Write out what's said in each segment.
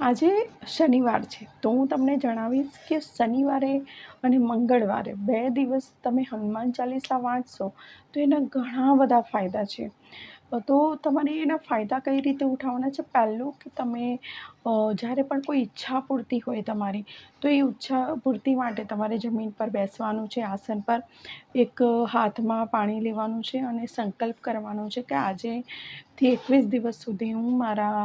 આજે શનિવાર છે તો હું તમને જણાવીશ કે શનિવારે અને મંગળવારે 2 દિવસ તમે હનુમાન ચાલીસા વાંચશો તો એના ઘણા બધા ફાયદા છે. તો તમારે એના ફાયદા કઈ રીતે ઉઠાવવાના છે? પહેલું કે તમે જ્યારે પણ કોઈ ઈચ્છા પૂર્તિ હોય તમારી, તો એ ઈચ્છા પૂર્તિ માટે તમારે જમીન પર બેસવાનું છે, આસન પર. એક હાથમાં પાણી લેવાનું છે અને સંકલ્પ કરવાનો છે કે આજેથી 21 દિવસ સુધી હું મારા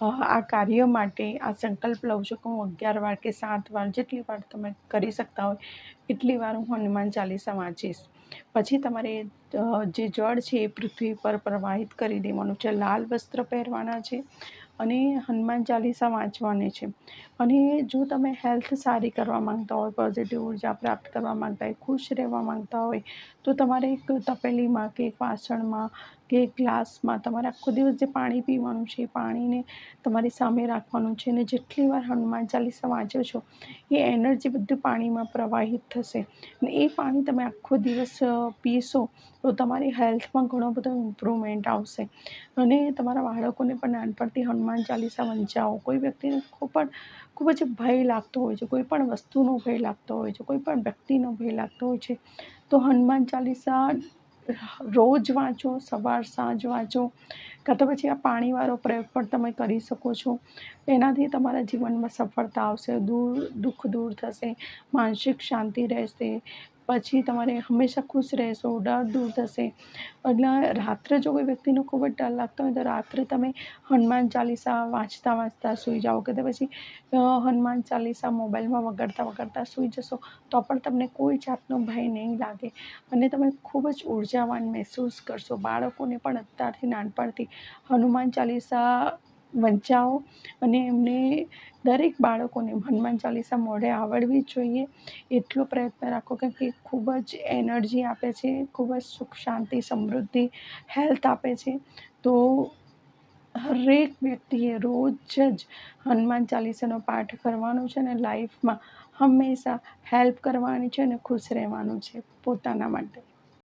આ કાર્ય માટે આ સંકલ્પ લઉં છું કે હું 11 વાર કે 7 વાર જેટલી વાર તમે કરી શકતા હોય એટલી વાર હું હનુમાન ચાલીસા વાંચીશ. પછી તમારે જે જળ છે એ પૃથ્વી પર પ્રવાહિત કરી દેવાનું છે. લાલ વસ્ત્ર પહેરવાના છે અને હનુમાન ચાલીસા વાંચવાની છે. અને જો તમે હેલ્થ સારી કરવા માંગતા હોય, પોઝિટિવ ઉર્જા પ્રાપ્ત કરવા માંગતા હોય, ખુશ રહેવા માંગતા હોય, તો તમારે એક તપેલીમાં કે એક વાસણમાં કે એક ગ્લાસમાં તમારે આખો દિવસ જે પાણી પીવાનું છે એ પાણીને તમારી સામે રાખવાનું છે અને જેટલી વાર હનુમાન ચાલીસા વાંચો છો એ એનર્જી બધું પાણીમાં પ્રવાહિત થશે અને એ પાણી તમે આખો દિવસ પીશો તો તમારી હેલ્થમાં ઘણો બધો ઇમ્પ્રુવમેન્ટ આવશે. અને તમારા બાળકોને પણ નાનપણથી હનુમાન ચાલીસા વંચાવો. કોઈ વ્યક્તિને ખૂબ જ ભય લાગતો હોય છે, કોઈ પણ વસ્તુનો ભય લાગતો હોય છે, કોઈ પણ વ્યક્તિનો ભય લાગતો હોય છે, તો હનુમાન ચાલીસા રોજ વાંચો, સવાર સાંજ વાંચો, કાં તો પછી આ પાણીવાળો પ્રયોગ પણ તમે કરી શકો છો. એનાથી તમારા જીવનમાં સફળતા આવશે, દુઃખ દૂર થશે, માનસિક શાંતિ રહેશે. પછી તમારે હંમેશા ખુશ રહેશો, ડર દૂર થશે. એટલે રાત્રે જો કોઈ વ્યક્તિનો ખૂબ જ ડર લાગતો હોય તો રાત્રે તમે હનુમાન ચાલીસા વાંચતા વાંચતા સૂઈ જાઓ કે પછી હનુમાન ચાલીસા મોબાઈલમાં વગાડતા સૂઈ જશો તો પણ તમને કોઈ જાતનો ભય નહીં લાગે અને તમે ખૂબ જ ઉર્જાવાન મહેસૂસ કરશો. બાળકોને પણ અત્યારથી નાનપણથી હનુમાન ચાલીસા વંચાવો અને એમને દરેક બાળકોને હનુમાન ચાલીસા મોઢે આવડવી જ જોઈએ એટલો પ્રયત્ન રાખો કે ખૂબ જ એનર્જી આપે છે, ખૂબ જ સુખ શાંતિ સમૃદ્ધિ હેલ્થ આપે છે. તો હરેક વ્યક્તિએ રોજ જ હનુમાન ચાલીસાનો પાઠ કરવાનો છે અને લાઈફમાં હંમેશા હેલ્પ કરવાની છે અને ખુશ રહેવાનું છે પોતાના માટે.